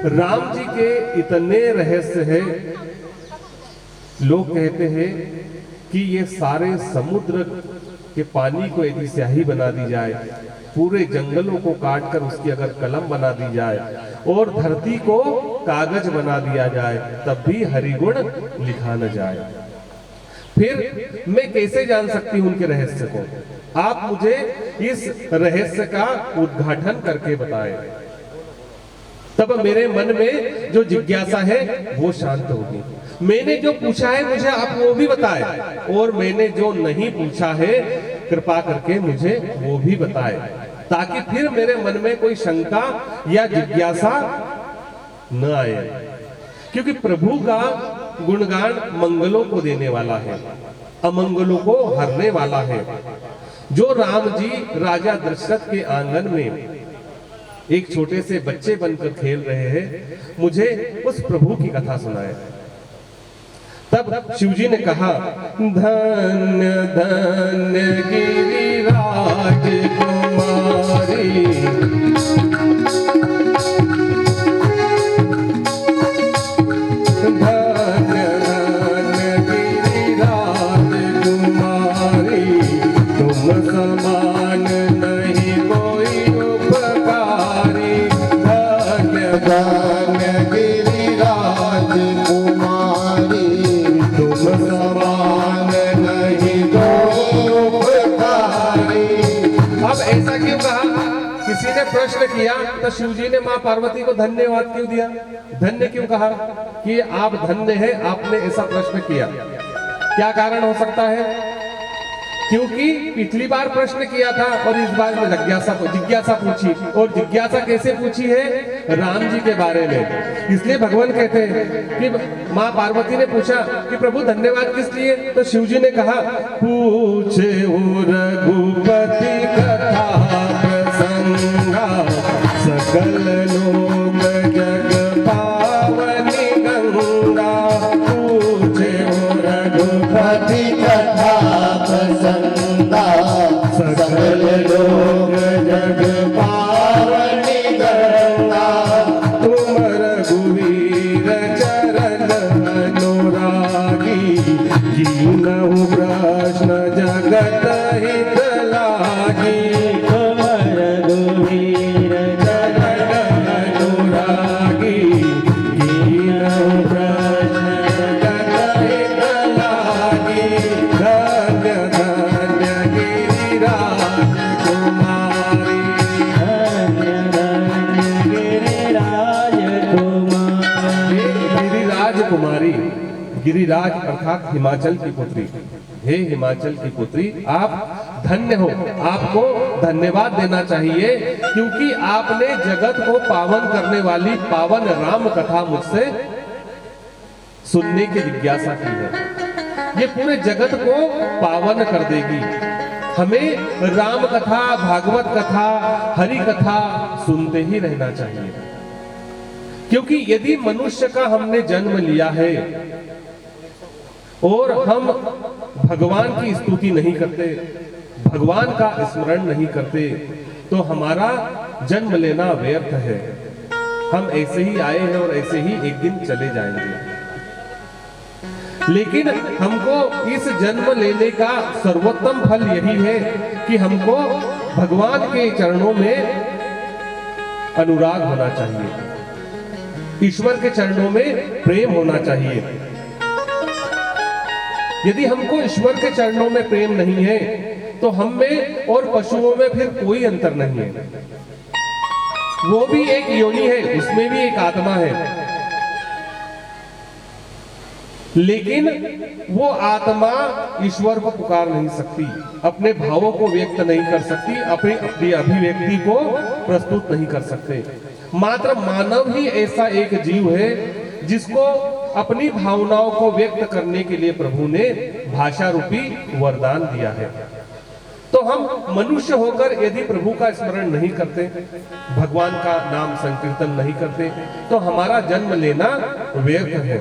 राम जी के इतने रहस्य हैं, लोग कहते हैं कि ये सारे समुद्र के पानी को यदि स्याही बना दी जाए, पूरे जंगलों को काट कर उसकी अगर कलम बना दी जाए और धरती को कागज बना दिया जाए, तब भी हरिगुण लिखा न जाए। फिर मैं कैसे जान सकती हूं उनके रहस्य को? आप मुझे इस रहस्य का उद्घाटन करके बताएं, तब मेरे मन में जो जिज्ञासा है वो शांत होगी। मैंने जो पूछा है मुझे आप वो भी बताएं, और मैंने जो नहीं पूछा है कृपा करके मुझे वो भी बताएं, ताकि फिर मेरे मन में कोई शंका या जिज्ञासा न आए। क्योंकि प्रभु का गुणगान मंगलों को देने वाला है, अमंगलों को हरने वाला है। जो राम जी राजा दशरथ के आंगन में एक छोटे से बच्चे बनकर खेल रहे हैं, मुझे उस प्रभु की कथा सुनाए। तब शिवजी ने कहा, धन्य धन्य गिरिराज कुमारी, धन्य धन्य गिरिराज कुमारी, तुम समान नहीं कोई उपकारी, धन्य धन्य गिरिराज कुमारी, तुम समान नहीं कोई उपकारी। अब ऐसा क्यों कहा? किसी ने प्रश्न किया तो शिवजी ने मां पार्वती को धन्यवाद क्यों दिया? धन्य क्यों कहा कि आप धन्य हैं? आपने ऐसा प्रश्न किया, क्या कारण हो सकता है? क्योंकि पिछली बार प्रश्न किया था और इस बार में जिज्ञासा पूछी, और जिज्ञासा कैसे पूछी है? राम जी के बारे में। इसलिए भगवान कहते हैं कि माँ पार्वती ने पूछा कि प्रभु धन्यवाद किस लिए? तो शिवजी ने कहा, पूछे रघुपति कथा प्रसंगा, सकल लोग जग पावनी गंगा, पूछे रघुपति कथा प्रसंगा, सकल लोग जग पावनी गंगा, तुम रघुवीर चरण अनुरागी, कीनहु प्रश्न जगत हित लागी, तुम रघुवीर चरण अनुरागी, कीनहु प्रश्न जगत हित लागी, धन्य धन्य गिरिराज कुमारी, धन्य धन्य गिरिराज कुमारी। गिरिराज कुमारी, गिरिराज अर्थात हिमाचल की पुत्री। हे हिमाचल की पुत्री, आप धन्य हो, आपको धन्यवाद देना चाहिए, क्योंकि आपने जगत को पावन करने वाली पावन राम कथा मुझसे सुनने की जिज्ञासा की है। ये पूरे जगत को पावन कर देगी। हमें राम कथा, भागवत कथा, हरि कथा सुनते ही रहना चाहिए, क्योंकि यदि मनुष्य का हमने जन्म लिया है और हम भगवान की स्तुति नहीं करते, भगवान का स्मरण नहीं करते, तो हमारा जन्म लेना व्यर्थ है। हम ऐसे ही आए हैं और ऐसे ही एक दिन चले जाएंगे। लेकिन हमको इस जन्म लेने का सर्वोत्तम फल यही है कि हमको भगवान के चरणों में अनुराग होना चाहिए, ईश्वर के चरणों में प्रेम होना चाहिए। यदि हमको ईश्वर के चरणों में प्रेम नहीं है, तो हम में और पशुओं में फिर कोई अंतर नहीं है। वो भी एक योनि है, उसमें भी एक आत्मा है, लेकिन वो आत्मा ईश्वर को पुकार नहीं सकती, अपने भावों को व्यक्त नहीं कर सकती, अपनी अभिव्यक्ति को प्रस्तुत नहीं कर सकते। मात्र मानव ही ऐसा एक जीव है जिसको अपनी भावनाओं को व्यक्त करने के लिए प्रभु ने भाषा रूपी वरदान दिया है। तो हम मनुष्य होकर यदि प्रभु का स्मरण नहीं करते, भगवान का नाम संकीर्तन नहीं करते, तो हमारा जन्म लेना व्यर्थ है।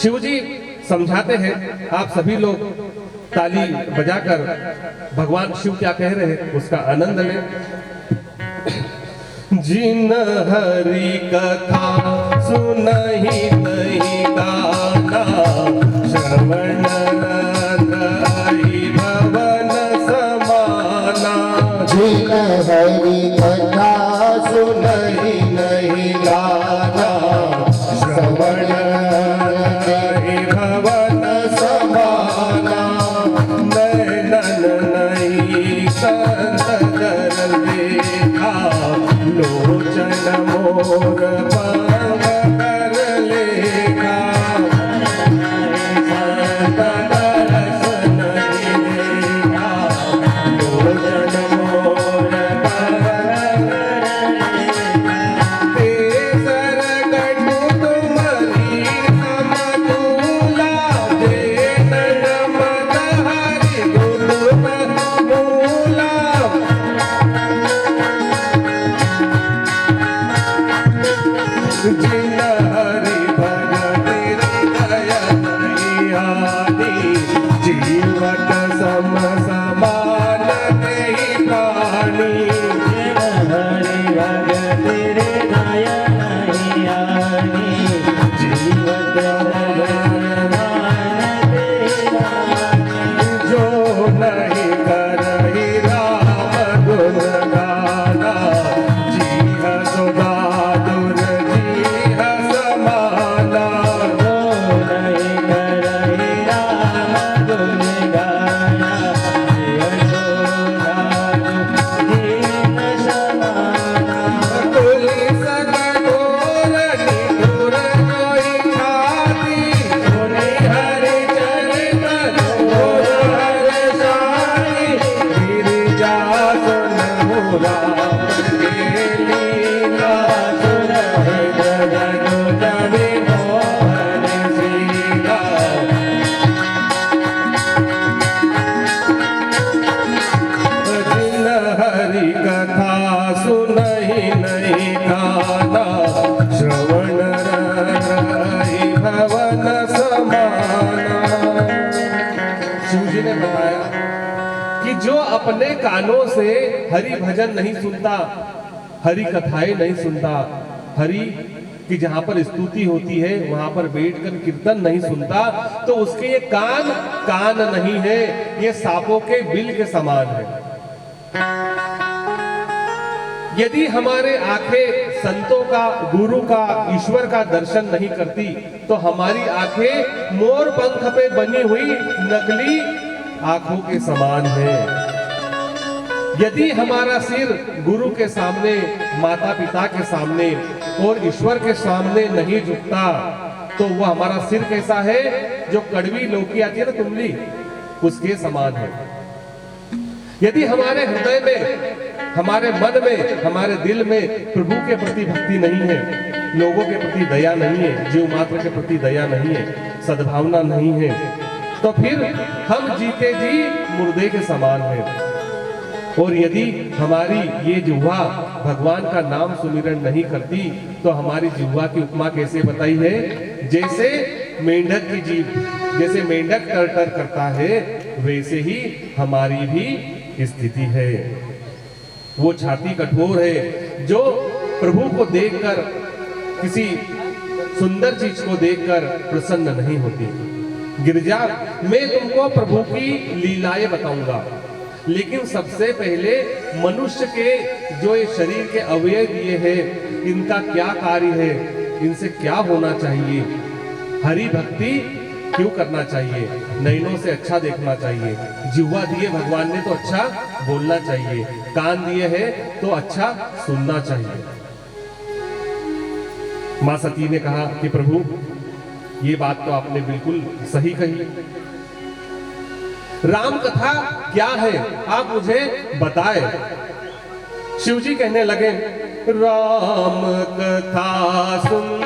शिव जी समझाते हैं, आप सभी लोग ताली बजाकर भगवान शिव क्या कह रहे हैं उसका आनंद लें। जिन हरि कथा सुनहि नहीं गाना, श्रवण रही भवन समाना। जिन हरि कथा सुनहि नहीं गाना, श्रवण रही भवन समाना। नैनन नहीं संत दर देखा, लोचन मोर पाव कर लेखा। संत दर्शन देखा, लोचन मोर पाव कर लेखा। तेसर कटु तुम्हारी समतुला, जेठन मद हरि गुरुत मूला। जिन हरि भगति हृदय नहीं आनी, जीवत सम समान तेहि प्राणी। जिन हरि भगति हृदय नहीं आनी, जीवत जो नहीं करहि राम गुण गाना, जीह सुधा दुर जीह समाना। तुलस कठोर निठुर जोई छाती, सुनि हरि चरित घोर हर्षाई। गिरिजा सुनहु राम के लीला, सुनहि जगत विमोहन शीला। जिन हरि कथा सुनहि नहीं गाना, श्रवण रही भवन समाना। शिव जी ने बताया कि जो अपने कानों से हरि भजन नहीं सुनता, हरि कथाएं नहीं सुनता, हरि कि जहां पर स्तुति होती है वहां पर बैठकर कीर्तन नहीं सुनता, तो उसके ये कान कान नहीं है, ये सांपों के बिल के समान है। यदि हमारे आंखें संतों का, गुरु का, ईश्वर का दर्शन नहीं करती, तो हमारी आंखें मोर पंख पे बनी हुई नकली आंखों के समान है। यदि हमारा सिर गुरु के सामने, माता पिता के सामने और ईश्वर के सामने नहीं झुकता, तो वह हमारा सिर कैसा है, जो कड़वी लौकी आती है ना तुमली, उसके समान है। यदि हमारे हृदय में, हमारे मन में, हमारे दिल में प्रभु के प्रति भक्ति नहीं है, लोगों के प्रति दया नहीं है, जीव मात्र के प्रति दया नहीं है, सद्भावना नहीं है, तो फिर हम जीते जी मुर्दे के समान हैं। और यदि हमारी ये जिह्वा भगवान का नाम सुमिरन नहीं करती, तो हमारी जिह्वा की उपमा कैसे बताई है, जैसे मेंढक की जीभ, जैसे मेंढक टर टर करता है, वैसे ही हमारी भी स्थिति है। वो छाती कठोर है जो प्रभु को देखकर, किसी सुंदर चीज को देखकर प्रसन्न नहीं होती। गिरजा, मैं तुमको प्रभु की लीलाएं बताऊंगा, लेकिन सबसे पहले मनुष्य के जो ये शरीर के अवयव दिए हैं, इनका क्या कार्य है, इनसे क्या होना चाहिए, हरि भक्ति क्यों करना चाहिए, नैनों से अच्छा देखना चाहिए, जिह्वा दिए भगवान ने तो अच्छा बोलना चाहिए, कान दिए हैं तो अच्छा सुनना चाहिए। मां सती ने कहा कि प्रभु ये बात तो आपने बिल्कुल सही कही, राम कथा क्या है आप मुझे बताए। शिव जी कहने लगे, राम कथा सुन